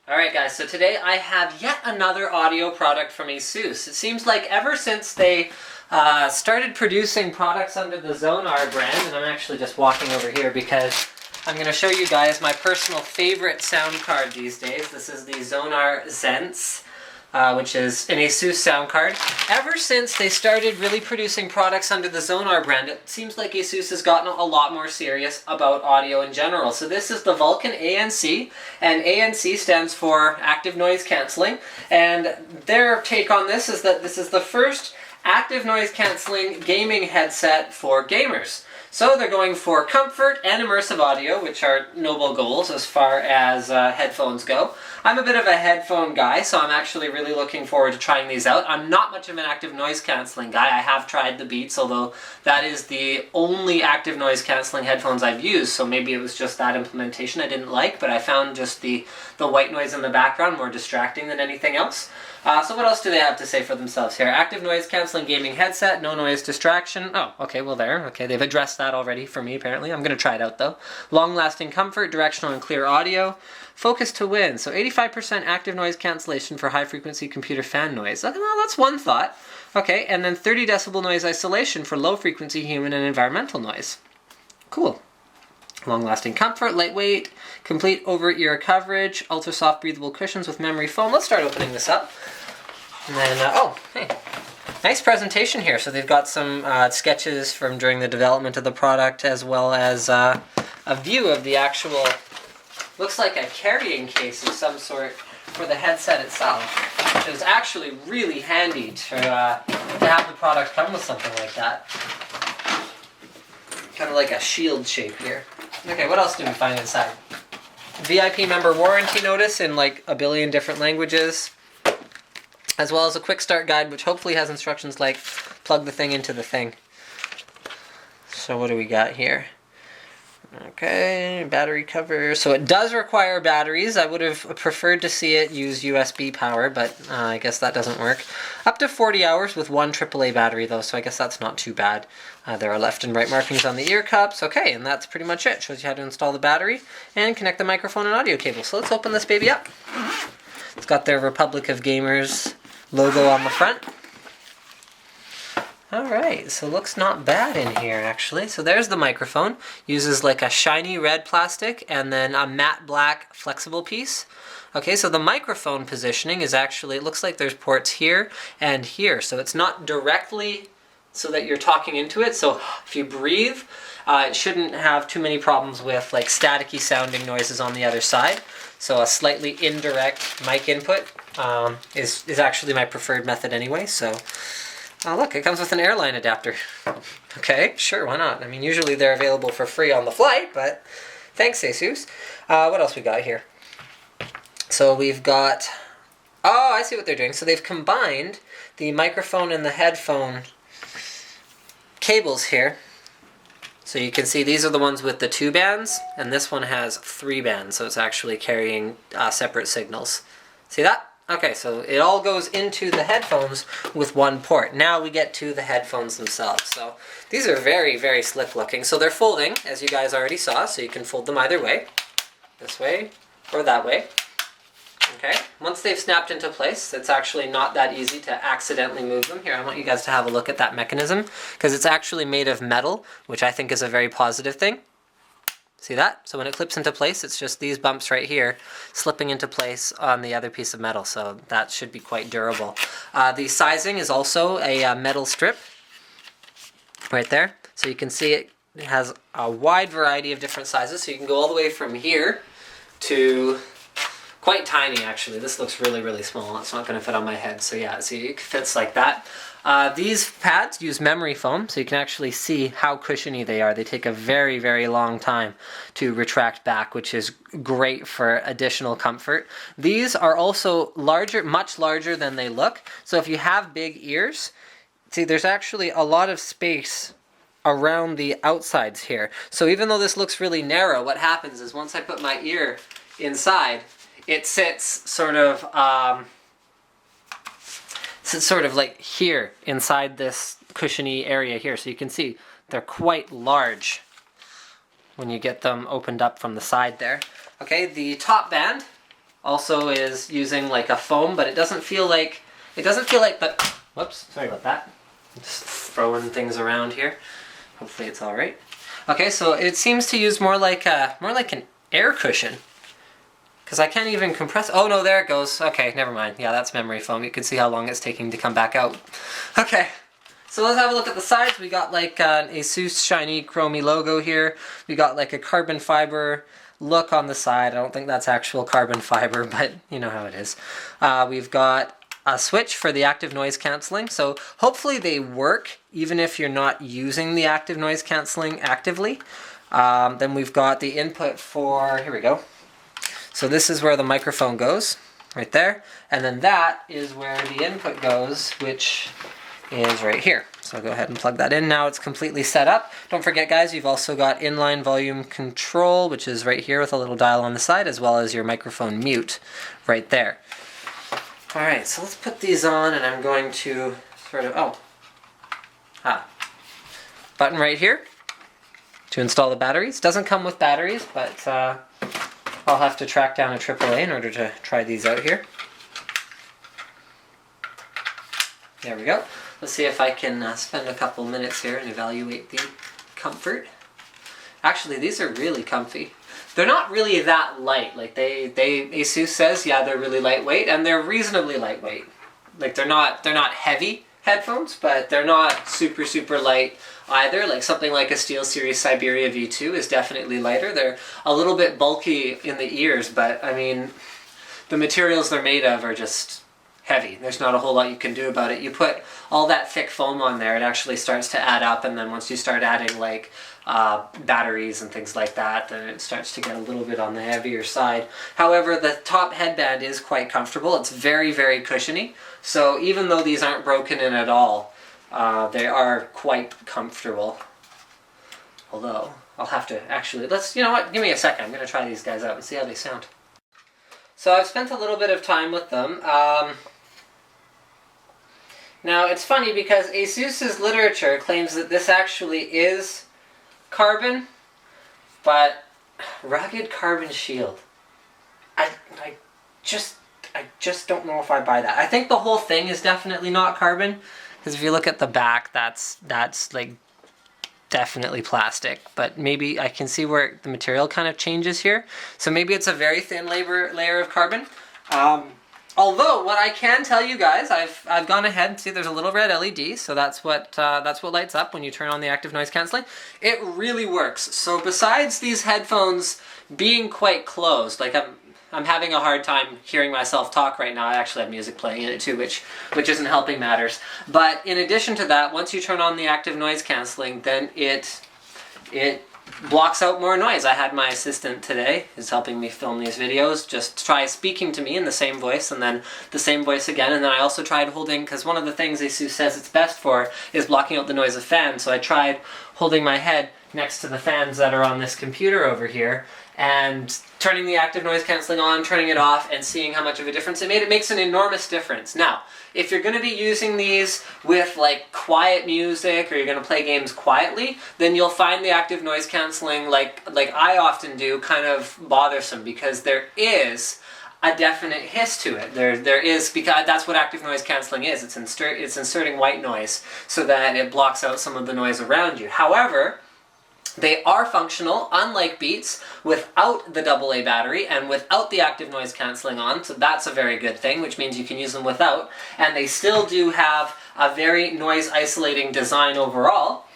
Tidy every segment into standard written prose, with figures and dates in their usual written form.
Alright guys, so today I have yet another audio product from ASUS. It seems like ever since they started producing products under the Zonar brand, and I'm actually just walking over here because I'm going to show you guys my personal favorite sound card these days. This is the Zonar Zents, which is an ASUS sound card. Ever since they started really producing products under the Zonar brand, it seems like ASUS has gotten a lot more serious about audio in general. So this is the Vulcan ANC, and ANC stands for Active Noise Cancelling, and their take on this is that this is the first active noise cancelling gaming headset for gamers. So they're going for comfort and immersive audio, which are noble goals as far as headphones go. I'm a bit of a headphone guy, so I'm actually really looking forward to trying these out. I'm not much of an active noise cancelling guy. I have tried the Beats, although that is the only active noise cancelling headphones I've used, so maybe it was just that implementation I didn't like, but I found just the white noise in the background more distracting than anything else. So what else do they have to say for themselves here? Active noise cancelling gaming headset, no noise distraction. Oh, okay, well there. Okay, they've addressed that already for me apparently. I'm going to try it out though. Long lasting comfort, directional and clear audio. Focus to win. So 85% active noise cancellation for high frequency computer fan noise. Well, that's one thought. Okay, and then 30 decibel noise isolation for low frequency human and environmental noise. Cool. Long-lasting comfort, lightweight, complete over-ear coverage, ultra-soft breathable cushions with memory foam. Let's start opening this up. And then, oh, hey, nice presentation here. So they've got some sketches from during the development of the product, as well as a view of the actual, looks like a carrying case of some sort for the headset itself, which is actually really handy to have the product come with something like that. Kind of like a shield shape here. Okay, what else do we find inside? VIP member warranty notice in like a billion different languages, as well as a quick start guide, which hopefully has instructions like plug the thing into the thing. So what do we got here? Okay, battery cover. So it does require batteries. I would have preferred to see it use USB power, but I guess that doesn't work. Up to 40 hours with one AAA battery though, so I guess that's not too bad. There are left and right markings on the ear cups. Okay, and that's pretty much it. Shows you how to install the battery and connect the microphone and audio cable. So let's open this baby up. It's got their Republic of Gamers logo on the front. Alright, so looks not bad in here actually. So there's the microphone. Uses like a shiny red plastic and then a matte black flexible piece. Okay, so the microphone positioning is actually, it looks like there's ports here and here. So it's not directly so that you're talking into it. So if you breathe, it shouldn't have too many problems with like staticky sounding noises on the other side. So a slightly indirect mic input is actually my preferred method anyway. So oh look, it comes with an Airline Adapter. Okay, sure, why not? I mean, usually they're available for free on the flight, but thanks, ASUS. What else we got here? So we've got, oh, I see what they're doing. So they've combined the microphone and the headphone cables here. So you can see these are the ones with the 2 bands, and this one has 3 bands, so it's actually carrying separate signals. See that? Okay, so it all goes into the headphones with one port. Now we get to the headphones themselves. So these are very, very slick looking. So they're folding, as you guys already saw, so you can fold them either way. This way or that way. Okay, once they've snapped into place, it's actually not that easy to accidentally move them. Here, I want you guys to have a look at that mechanism, because it's actually made of metal, which I think is a very positive thing. See that? So when it clips into place, it's just these bumps right here slipping into place on the other piece of metal, so that should be quite durable. The sizing is also a metal strip right there. So you can see it has a wide variety of different sizes, so you can go all the way from here to quite tiny actually. This looks really, really small. It's not going to fit on my head, so yeah, see, it fits like that. These pads use memory foam, so you can actually see how cushiony they are. They take a very, very long time to retract back, which is great for additional comfort. These are also larger, much larger than they look. So if you have big ears, see, there's actually a lot of space around the outsides here. So even though this looks really narrow, what happens is once I put my ear inside, it sits sort of like here inside this cushiony area here. So you can see they're quite large when you get them opened up from the side there. Okay, the top band also is using like a foam, but it doesn't feel like the, whoops, sorry about that. Just throwing things around here. Hopefully it's all right. Okay, so it seems to use more like an air cushion. Because I can't even compress. Oh no, there it goes. Okay, never mind. Yeah, that's memory foam. You can see how long it's taking to come back out. Okay, so let's have a look at the sides. We got like an ASUS shiny chromy logo here. We got like a carbon fiber look on the side. I don't think that's actual carbon fiber, but you know how it is. We've got a switch for the active noise cancelling. So hopefully they work even if you're not using the active noise cancelling actively. Then we've got the input for, here we go. So this is where the microphone goes, right there. And then that is where the input goes, which is right here. So I'll go ahead and plug that in. Now it's completely set up. Don't forget, guys, you've also got inline volume control, which is right here with a little dial on the side, as well as your microphone mute right there. All right, so let's put these on, and I'm going to sort of, button right here to install the batteries. Doesn't come with batteries, but I'll have to track down a AAA in order to try these out here. There we go. Let's see if I can spend a couple minutes here and evaluate the comfort. Actually, these are really comfy. They're not really that light. Like ASUS says, yeah, they're really lightweight, and they're reasonably lightweight. Like they're not heavy headphones, but they're not super, super light either. Like something like a SteelSeries Siberia V2 is definitely lighter. They're a little bit bulky in the ears, but I mean, the materials they're made of are just heavy. There's not a whole lot you can do about it. You put all that thick foam on there, it actually starts to add up, and then once you start adding like batteries and things like that, then it starts to get a little bit on the heavier side. However, the top headband is quite comfortable. It's very, very cushiony. So even though these aren't broken in at all, they are quite comfortable. Although, I'll have to actually, you know what, give me a second. I'm going to try these guys out and see how they sound. So I've spent a little bit of time with them. Now it's funny because ASUS's literature claims that this actually is carbon, but rugged carbon shield. I just don't know if I buy that. I think the whole thing is definitely not carbon, because if you look at the back, that's like definitely plastic, but maybe I can see where the material kind of changes here. So maybe it's a very thin layer of carbon. Although what I can tell you guys, I've gone ahead and see there's a little red LED, so that's what lights up when you turn on the active noise cancelling. It really works. So besides these headphones being quite closed, like I'm having a hard time hearing myself talk right now. I actually have music playing in it too, which isn't helping matters. But in addition to that, once you turn on the active noise cancelling, then it blocks out more noise. I had my assistant today, who's helping me film these videos, just try speaking to me in the same voice, and then the same voice again, and then I also tried holding, because one of the things ASUS says it's best for is blocking out the noise of fans, so I tried holding my head next to the fans that are on this computer over here, and turning the active noise cancelling on, turning it off, and seeing how much of a difference it made. It makes an enormous difference. Now, if you're going to be using these with like quiet music, or you're going to play games quietly, then you'll find the active noise cancelling, like I often do, kind of bothersome, because there is a definite hiss to it. There is, because that's what active noise cancelling is. It's inserting white noise so that it blocks out some of the noise around you. However, they are functional, unlike Beats, without the AA battery and without the active noise cancelling on, so that's a very good thing, which means you can use them without, and they still do have a very noise isolating design overall.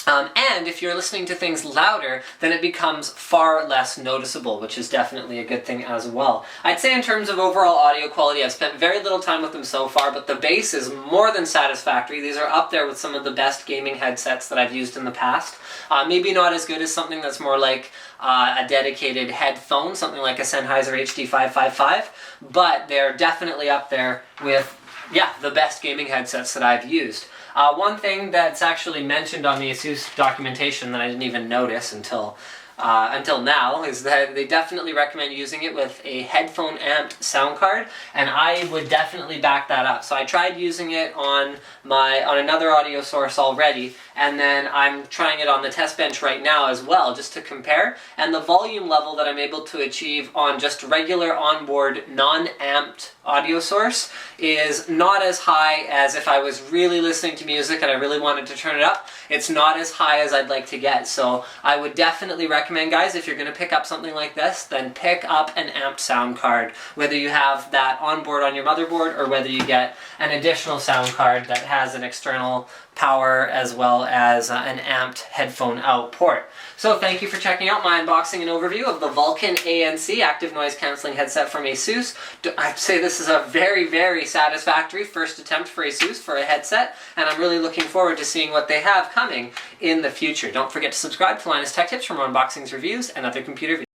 And if you're listening to things louder, then it becomes far less noticeable, which is definitely a good thing as well. I'd say in terms of overall audio quality, I've spent very little time with them so far, but the bass is more than satisfactory. These are up there with some of the best gaming headsets that I've used in the past. Maybe not as good as something that's more like a dedicated headphone, something like a Sennheiser HD555, but they're definitely up there with, yeah, the best gaming headsets that I've used. One thing that's actually mentioned on the ASUS documentation that I didn't even notice until until now, is that they definitely recommend using it with a headphone amped sound card, and I would definitely back that up. So I tried using it on another audio source already, and then I'm trying it on the test bench right now as well, just to compare. And the volume level that I'm able to achieve on just regular onboard non-amped audio source is not as high as if I was really listening to music and I really wanted to turn it up. It's not as high as I'd like to get. So I would definitely recommend, guys, if you're going to pick up something like this, then pick up an amped sound card, whether you have that onboard on your motherboard or whether you get an additional sound card that has an external power as well as an amped headphone out port. So thank you for checking out my unboxing and overview of the Vulcan ANC active noise cancelling headset from ASUS. I'd say this is a very, very satisfactory first attempt for ASUS for a headset, and I'm really looking forward to seeing what they have coming in the future. Don't forget to subscribe to Linus Tech Tips for more unboxings, reviews, and other computer videos.